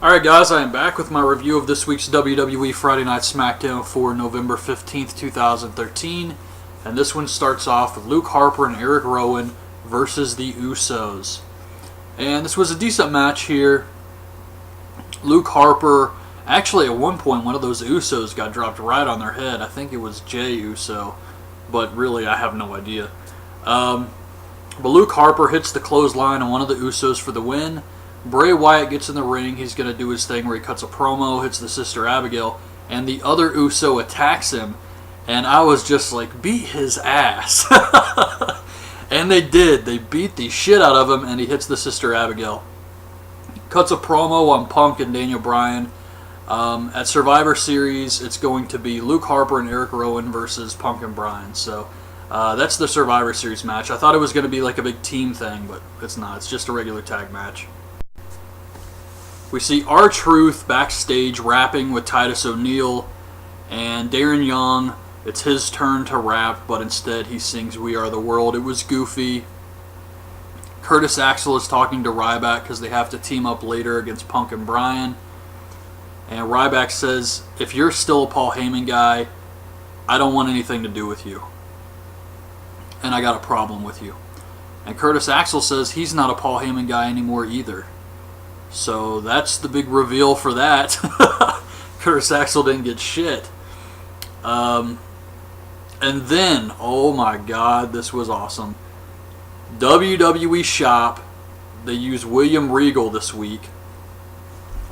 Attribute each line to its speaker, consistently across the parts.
Speaker 1: Alright guys, I am back with my review of this week's WWE Friday Night Smackdown for November 15th, 2013. And this one starts off with Luke Harper and Eric Rowan versus the Usos. And this was a decent match here. Luke Harper, actually at one point one of those Usos got dropped right on their head. I think it was Jay Uso, but really I have no idea. But Luke Harper hits the clothesline on one of the Usos for the win. Bray Wyatt gets in the ring. He's going to do his thing where he cuts a promo, hits the Sister Abigail, and the other Uso attacks him. And I was just like, beat his ass. And they did. They beat the shit out of him, and he hits the Sister Abigail. Cuts a promo on Punk and Daniel Bryan. At Survivor Series, it's going to be Luke Harper and Eric Rowan versus Punk and Bryan. So that's the Survivor Series match. I thought it was going to be like a big team thing, but it's not. It's just a regular tag match. We see R-Truth backstage rapping with Titus O'Neil and Darren Young. It's his turn to rap, but instead he sings We Are the World. It was goofy. Curtis Axel is talking to Ryback because they have to team up later against Punk and Bryan. And Ryback says, if you're still a Paul Heyman guy, I don't want anything to do with you. And I got a problem with you. And Curtis Axel says he's not a Paul Heyman guy anymore either. So that's the big reveal for that. Curtis Axel didn't get shit. And then, oh my god, this was awesome. WWE Shop, they use William Regal this week.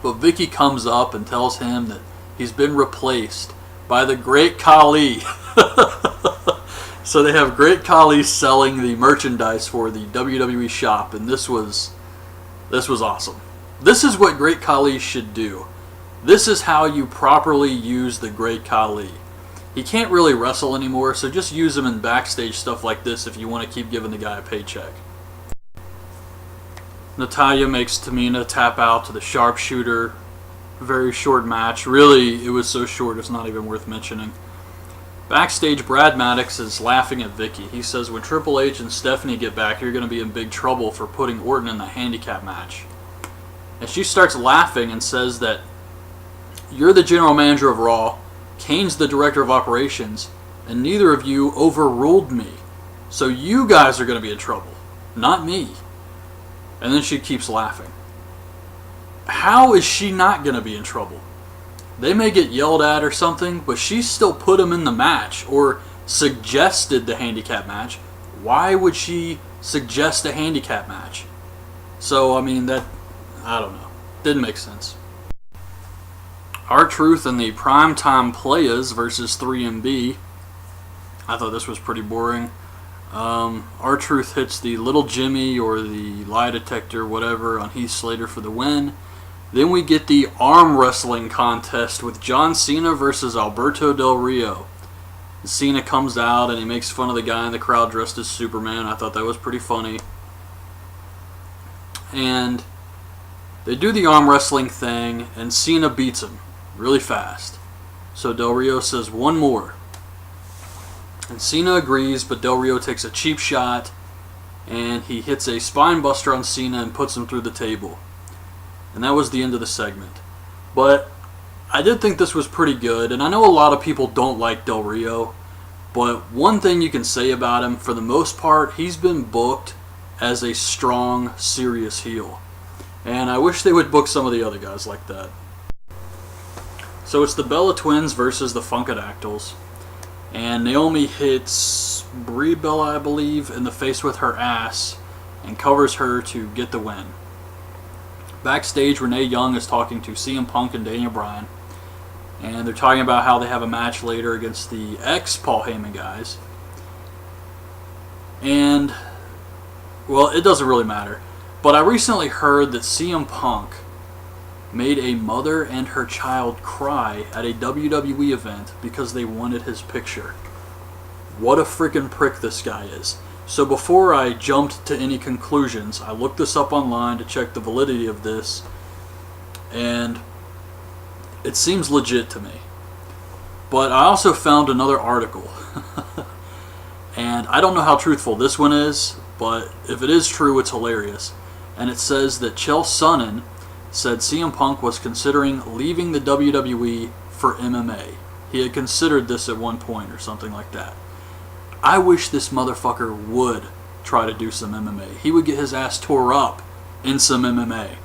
Speaker 1: But Vicky comes up and tells him that he's been replaced by the Great Khali. So they have Great Khali selling the merchandise for the WWE Shop, and this was awesome. This is what Great Khali should do. This is how you properly use the Great Khali. He can't really wrestle anymore, so just use him in backstage stuff like this if you want to keep giving the guy a paycheck. Natalya makes Tamina tap out to the sharpshooter. Very short match. Really, it was so short it's not even worth mentioning. Backstage, Brad Maddox is laughing at Vicky. He says when Triple H and Stephanie get back, you're going to be in big trouble for putting Orton in the handicap match. And she starts laughing and says that you're the general manager of Raw, Kane's the director of operations, and neither of you overruled me. So you guys are going to be in trouble, not me. And then she keeps laughing. How is she not going to be in trouble? They may get yelled at or something, but she still put him in the match or suggested the handicap match. Why would she suggest a handicap match? So, I mean, I don't know. Didn't make sense. R-Truth and the Primetime Playas versus 3MB. I thought this was pretty boring. R-Truth hits the Little Jimmy or the lie detector, whatever, on Heath Slater for the win. Then we get the arm wrestling contest with John Cena versus Alberto Del Rio. Cena comes out and he makes fun of the guy in the crowd dressed as Superman. I thought that was pretty funny. And they do the arm wrestling thing, and Cena beats him really fast. So Del Rio says one more. And Cena agrees, but Del Rio takes a cheap shot, and he hits a spine buster on Cena and puts him through the table. And that was the end of the segment. But I did think this was pretty good, and I know a lot of people don't like Del Rio, but one thing you can say about him, for the most part, he's been booked as a strong, serious heel. And I wish they would book some of the other guys like that. So it's the Bella Twins versus the Funkadactyls. And Naomi hits Brie Bella, I believe, in the face with her ass and covers her to get the win. Backstage, Renee Young is talking to CM Punk and Daniel Bryan. And they're talking about how they have a match later against the ex-Paul Heyman guys. And, well, it doesn't really matter. But I recently heard that CM Punk made a mother and her child cry at a WWE event because they wanted his picture. What a freaking prick this guy is. So before I jumped to any conclusions, I looked this up online to check the validity of this, and it seems legit to me. But I also found another article, and I don't know how truthful this one is, but if it is true, it's hilarious. And it says that Chael Sonnen said CM Punk was considering leaving the WWE for MMA. He had considered this at one point or something like that. I wish this motherfucker would try to do some MMA. He would get his ass tore up in some MMA.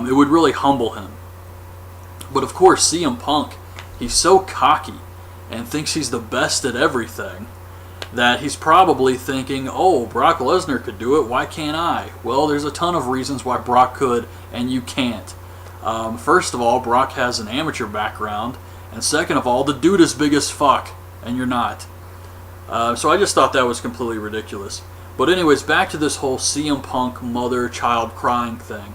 Speaker 1: It would really humble him. But of course, CM Punk, he's so cocky and thinks he's the best at everything that he's probably thinking, oh, Brock Lesnar could do it, why can't I? Well, there's a ton of reasons why Brock could and you can't. First of all, Brock has an amateur background, and second of all, the dude is big as fuck, and you're not. So I just thought that was completely ridiculous. But anyways, back to this whole CM Punk mother-child crying thing.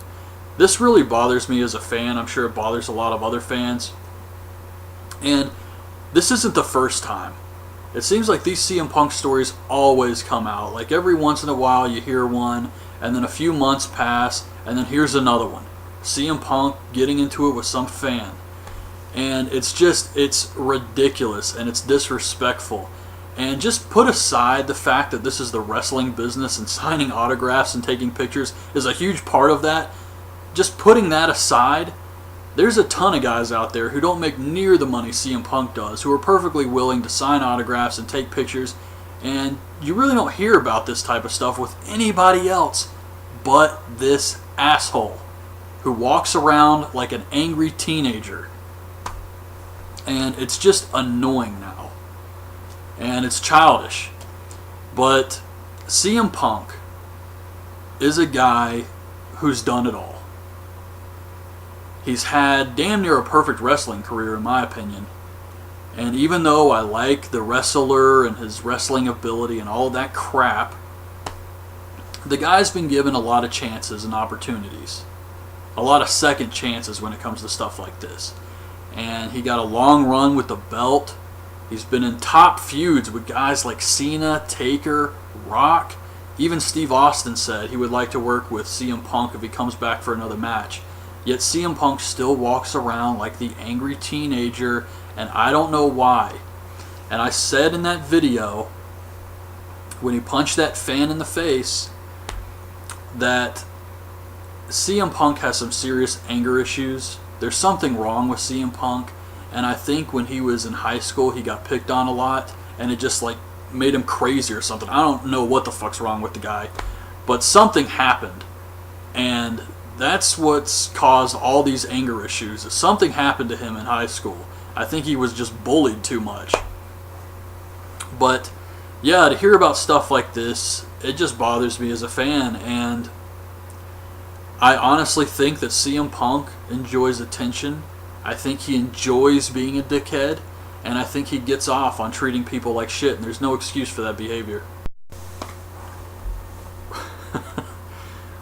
Speaker 1: This really bothers me as a fan. I'm sure it bothers a lot of other fans. And this isn't the first time. It seems like these CM Punk stories always come out. Like every once in a while you hear one, and then a few months pass, and then here's another one. CM Punk getting into it with some fan. And it's ridiculous, and it's disrespectful. And just put aside the fact that this is the wrestling business and signing autographs and taking pictures is a huge part of that. Just putting that aside, there's a ton of guys out there who don't make near the money CM Punk does, who are perfectly willing to sign autographs and take pictures, and you really don't hear about this type of stuff with anybody else but this asshole who walks around like an angry teenager. And it's just annoying now. And it's childish. But CM Punk is a guy who's done it all. He's had damn near a perfect wrestling career, in my opinion. And even though I like the wrestler and his wrestling ability and all that crap, the guy's been given a lot of chances and opportunities. A lot of second chances when it comes to stuff like this. And he got a long run with the belt. He's been in top feuds with guys like Cena, Taker, Rock. Even Steve Austin said he would like to work with CM Punk if he comes back for another match. Yet CM Punk still walks around like the angry teenager, and I don't know why. And I said in that video, when he punched that fan in the face, that CM Punk has some serious anger issues. There's something wrong with CM Punk, and I think when he was in high school he got picked on a lot, and it just like made him crazy or something. I don't know what the fuck's wrong with the guy, but something happened, and that's what's caused all these anger issues. Something happened to him in high school. I think he was just bullied too much. But yeah, to hear about stuff like this, it just bothers me as a fan, and I honestly think that CM Punk enjoys attention. I think he enjoys being a dickhead, and I think he gets off on treating people like shit, and there's no excuse for that behavior.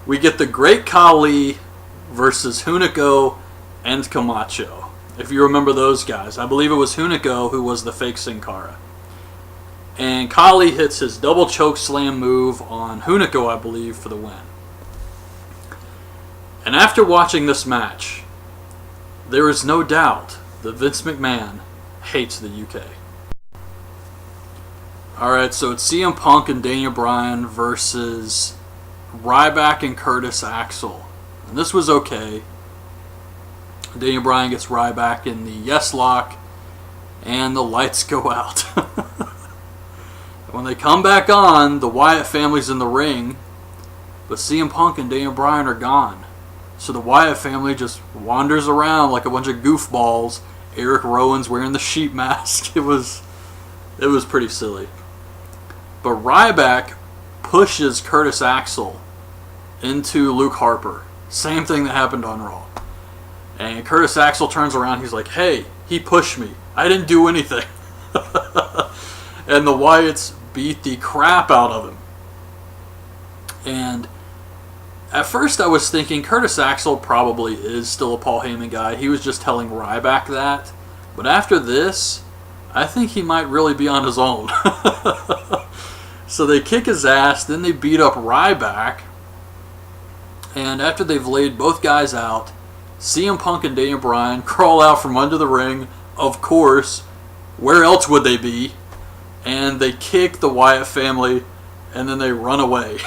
Speaker 1: We get the Great Khali versus Hunico and Camacho. If you remember those guys, I believe it was Hunico who was the fake Sin Cara. And Khali hits his double choke slam move on Hunico, I believe, for the win. And after watching this match, there is no doubt that Vince McMahon hates the UK. Alright, so it's CM Punk and Daniel Bryan versus Ryback and Curtis Axel. And this was okay. Daniel Bryan gets Ryback in the yes lock, and the lights go out. When they come back on, the Wyatt family's in the ring, but CM Punk and Daniel Bryan are gone. So the Wyatt family just wanders around like a bunch of goofballs. Eric Rowan's wearing the sheep mask. It was pretty silly. But Ryback pushes Curtis Axel into Luke Harper. Same thing that happened on Raw. And Curtis Axel turns around. He's like, hey, he pushed me. I didn't do anything. And the Wyatts beat the crap out of him. And at first I was thinking Curtis Axel probably is still a Paul Heyman guy. He was just telling Ryback that. But after this, I think he might really be on his own. So they kick his ass, then they beat up Ryback. And after they've laid both guys out, CM Punk and Daniel Bryan crawl out from under the ring. Of course, where else would they be? And they kick the Wyatt family, and then they run away.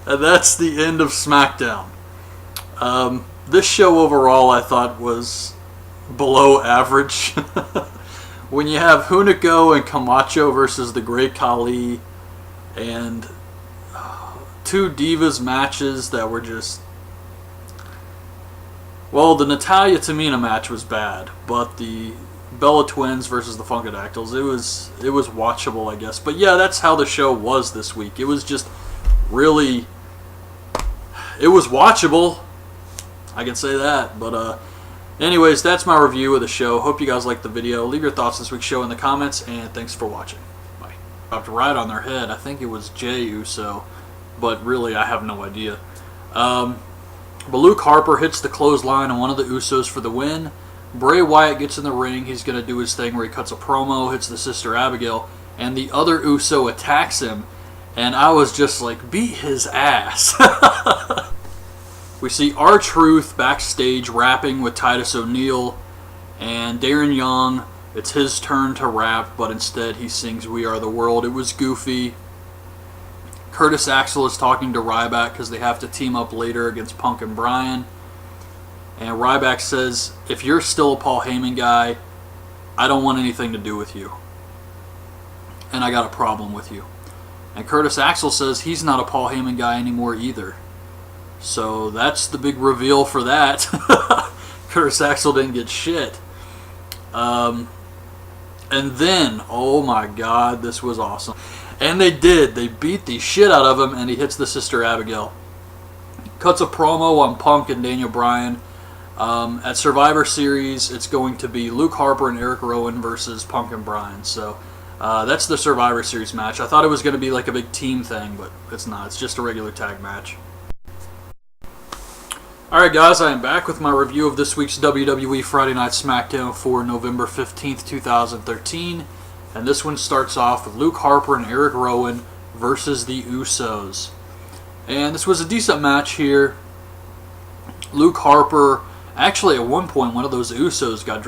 Speaker 1: And that's the end of SmackDown. This show overall I thought was below average. When you have Hunico and Camacho versus the Great Khali, and two Divas matches that were just... Well, the Natalya Tamina match was bad, but the Bella Twins versus the Funkadactyls, it was watchable, I guess. But yeah, that's how the show was this week. It was just really... It was watchable. I can say that, but anyways, that's my review of the show. Hope you guys liked the video. Leave your thoughts this week's show in the comments, and thanks for watching. Bye. Dropped right on their head. I think it was Jey Uso, but really I have no idea. But Luke Harper hits the clothesline on one of the Usos for the win. Bray Wyatt gets in the ring. He's going to do his thing where he cuts a promo, hits the Sister Abigail, and the other Uso attacks him. And I was just like, beat his ass. We see R-Truth backstage rapping with Titus O'Neil, and Darren Young, it's his turn to rap, but instead he sings We Are the World. It was goofy. Curtis Axel is talking to Ryback because they have to team up later against Punk and Bryan. And Ryback says, if you're still a Paul Heyman guy, I don't want anything to do with you. And I got a problem with you. And Curtis Axel says he's not a Paul Heyman guy anymore either. So that's the big reveal for that. Curtis Axel didn't get shit. And then, oh my god, this was awesome. And they did. They beat the shit out of him, and he hits the Sister Abigail. Cuts a promo on Punk and Daniel Bryan. At Survivor Series, it's going to be Luke Harper and Eric Rowan versus Punk and Bryan. So that's the Survivor Series match. I thought it was going to be like a big team thing, but it's not. It's just a regular tag match. Alright guys, I am back with my review of this week's WWE Friday Night Smackdown for November 15th, 2013. And this one starts off with Luke Harper and Eric Rowan versus the Usos. And this was a decent match here. Luke Harper, actually at one point one of those Usos got dropped.